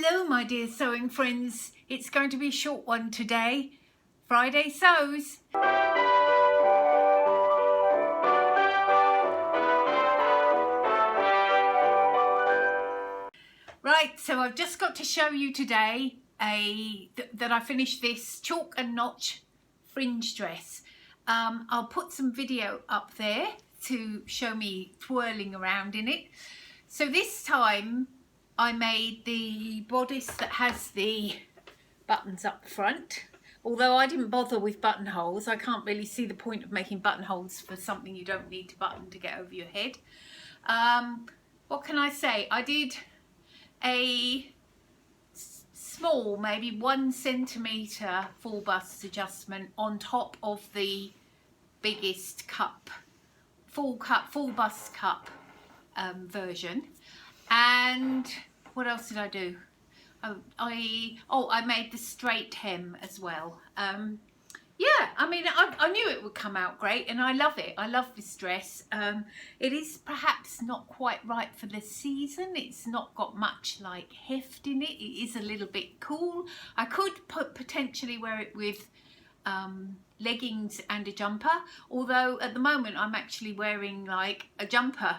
Hello my dear sewing friends, it's going to be a short one today. Friday sews. Right, so I've just got to show you today that I finished this chalk and notch fringe dress. I'll put some video up there to show me twirling around in it. So this time I made the bodice that has the buttons up the front. Although I didn't bother with buttonholes, I can't really see the point of making buttonholes for something you don't need to button to get over your head. What can I say? I did a small, maybe 1 centimetre full bust adjustment on top of the biggest cup, full bust cup version. And what else did I do? I made the straight hem as well. Yeah, I mean, I knew it would come out great, and I love it. I love this dress. It is perhaps not quite right for the season. It's not got much like heft in it. It is a little bit cool. I could potentially wear it with leggings and a jumper, although at the moment I'm actually wearing like a jumper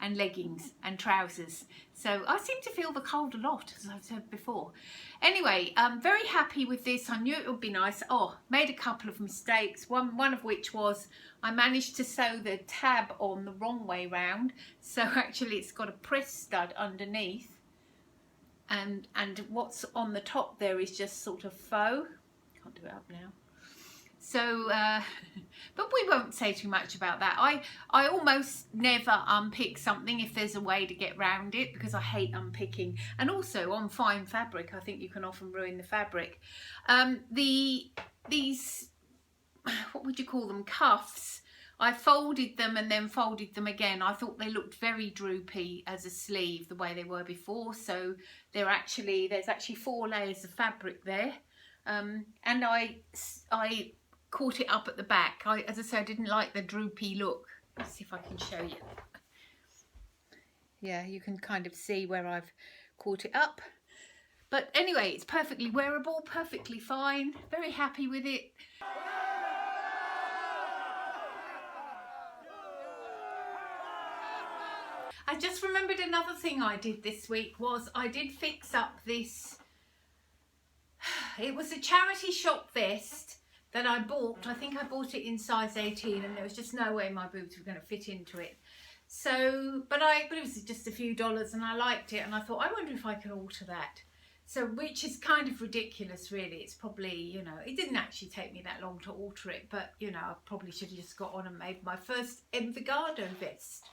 and leggings and trousers, so I seem to feel the cold a lot, as I've said before. Anyway, I'm very happy with this. I knew it would be nice. Made a couple of mistakes, one of which was I managed to sew the tab on the wrong way round, so actually it's got a press stud underneath, and what's on the top there is just sort of faux. Can't do it up now. So, but we won't say too much about that. I almost never unpick something if there's a way to get round it, because I hate unpicking. And also on fine fabric, I think you can often ruin the fabric. These, what would you call them, cuffs, I folded them and then folded them again. I thought they looked very droopy as a sleeve the way they were before. So there's actually 4 layers of fabric there. And I caught it up at the back. As I said, I didn't like the droopy look. Let's see if I can show you. Yeah, you can kind of see where I've caught it up. But anyway, it's perfectly wearable, perfectly fine. Very happy with it. I just remembered another thing I did this week was I did fix up this. It was a charity shop vest that I bought. I think I bought it in size 18, and there was just no way my boobs were going to fit into it. So, but it was just a few dollars, and I liked it, and I thought, I wonder if I could alter that. So, which is kind of ridiculous, really. It's probably, you know, it didn't actually take me that long to alter it, but, you know, I probably should have just got on and made my first Envigado vest.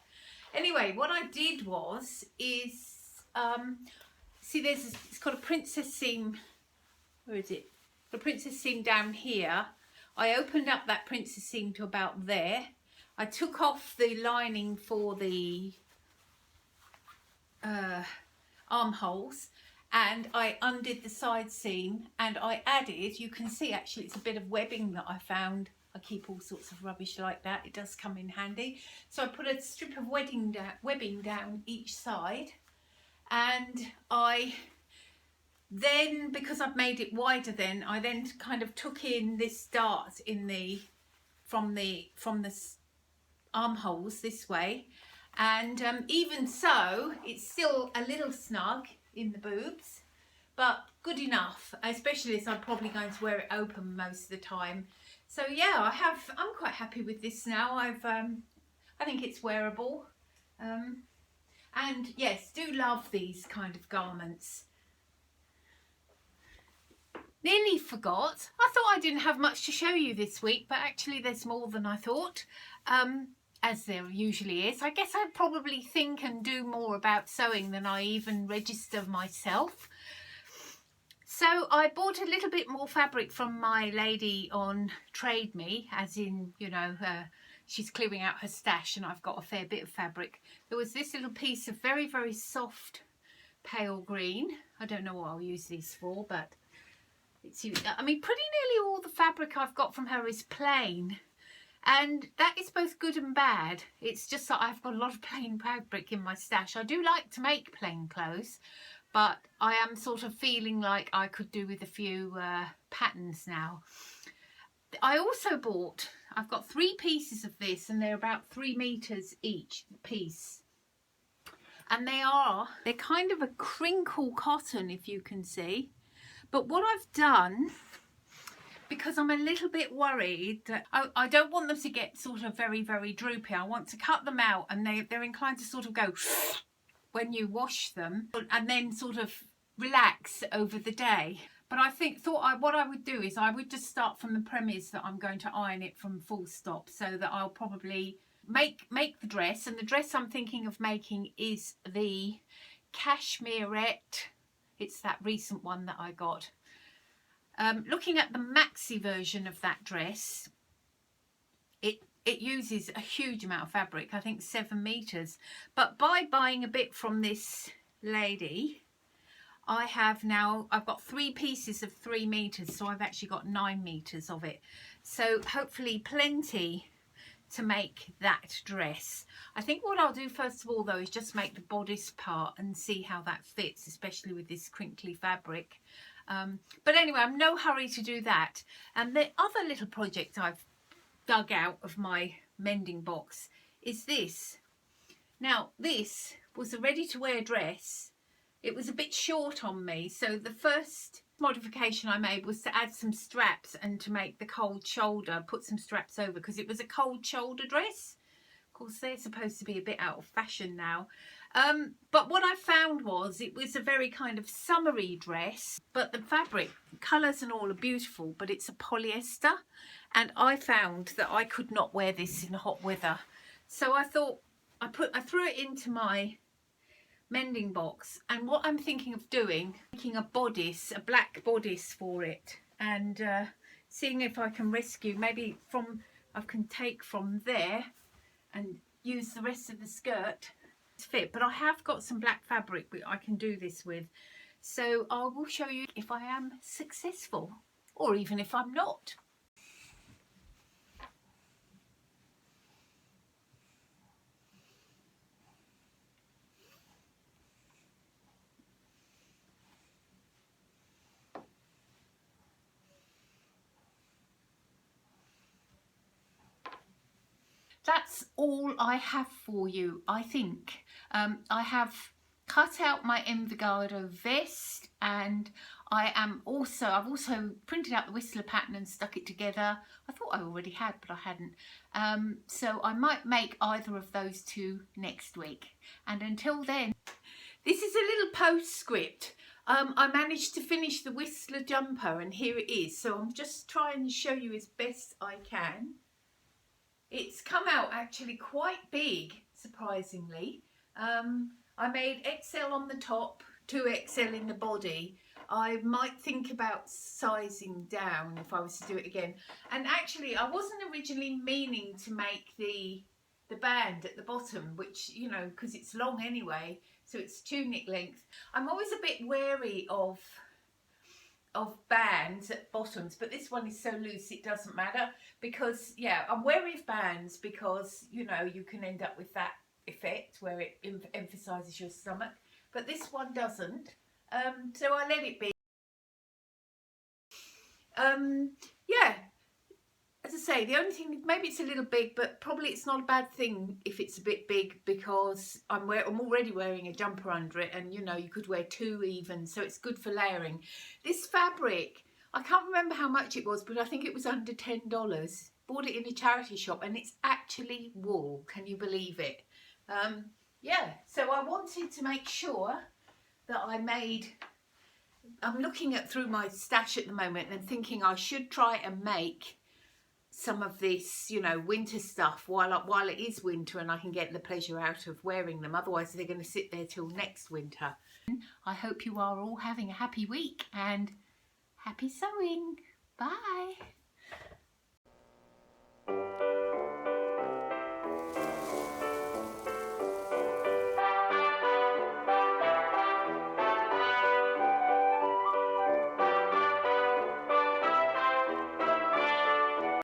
Anyway, what I did see, it's got a princess seam. Where is it? The princess seam down here. I opened up that princess seam to about there. I took off the lining for the armholes, and I undid the side seam, and I added, you can see actually it's a bit of webbing that I found. I keep all sorts of rubbish like that. It does come in handy. So I put a strip of webbing down each side, and then, because I've made it wider, I then kind of took in this dart from the armholes this way, and even so, it's still a little snug in the boobs, but good enough, especially as I'm probably going to wear it open most of the time. So yeah, I'm quite happy with this now. I think it's wearable, and yes, do love these kind of garments. Nearly forgot. I thought I didn't have much to show you this week, but actually there's more than I thought, as there usually is. I guess I probably think and do more about sewing than I even register myself. So I bought a little bit more fabric from my lady on Trade Me, as in, you know, she's clearing out her stash and I've got a fair bit of fabric. There was this little piece of very, very soft pale green. I don't know what I'll use these for, but I mean, pretty nearly all the fabric I've got from her is plain, and that is both good and bad. It's just that I've got a lot of plain fabric in my stash. I do like to make plain clothes, but I am sort of feeling like I could do with a few patterns now. I also bought, I've got 3 pieces of this, and they're about 3 meters each piece. And they're kind of a crinkle cotton, if you can see. But what I've done, because I'm a little bit worried that I don't want them to get sort of very, very droopy. I want to cut them out, and they're inclined to sort of go when you wash them, and then sort of relax over the day. But I what I would do is I would just start from the premise that I'm going to iron it from full stop, so that I'll probably make the dress. And the dress I'm thinking of making is the cashmerette. It's that recent one that I got. Looking at the maxi version of that dress, it uses a huge amount of fabric, I think 7 meters. But by buying a bit from this lady, I've got 3 pieces of 3 meters, so I've actually got 9 meters of it. So hopefully plenty to make that dress. I think what I'll do first of all though is just make the bodice part and see how that fits, especially with this crinkly fabric. But anyway, I'm no hurry to do that. And the other little project I've dug out of my mending box is this. Now this was a ready-to-wear dress. It was a bit short on me, so the first modification I made was to add some straps and to make the cold shoulder, put some straps over, because it was a cold shoulder dress. Of course, they're supposed to be a bit out of fashion now. But what I found was it was a very kind of summery dress, but the fabric, colours and all are beautiful, but it's a polyester, and I found that I could not wear this in hot weather. So I thought, I threw it into my mending box, and what I'm thinking of doing, making a bodice, a black bodice for it, and seeing if I can rescue, maybe I can take from there and use the rest of the skirt to fit. But I have got some black fabric that I can do this with, so I will show you if I am successful, or even if I'm not. That's all I have for you, I think. I have cut out my Envigado vest, and I've also printed out the Whistler pattern and stuck it together. I thought I already had, but I hadn't. So I might make either of those 2 next week. And until then, this is a little postscript. I managed to finish the Whistler jumper, and here it is. So I'm just trying to show you as best I can. It's come out actually quite big, surprisingly. I made XL on the top, 2XL in the body. I might think about sizing down if I was to do it again. And actually, I wasn't originally meaning to make the band at the bottom, which, you know, because it's long anyway, so it's tunic length. I'm always a bit wary of bands at bottoms, but this one is so loose it doesn't matter, because yeah, I'm wary of bands because, you know, you can end up with that effect where it emphasizes your stomach, but this one doesn't. So I let it be. Yeah, as I say, the only thing, maybe it's a little big, but probably it's not a bad thing if it's a bit big, because I'm already wearing a jumper under it, and you know, you could wear 2 even, so it's good for layering. This fabric, I can't remember how much it was, but I think it was under $10. Bought it in a charity shop, and it's actually wool. Can you believe it? Yeah, so I wanted to make sure that I'm looking through my stash at the moment and thinking I should try and make some of this, you know, winter stuff while it is winter, and I can get the pleasure out of wearing them. Otherwise they're going to sit there till next winter. I hope you are all having a happy week and happy sewing. Bye.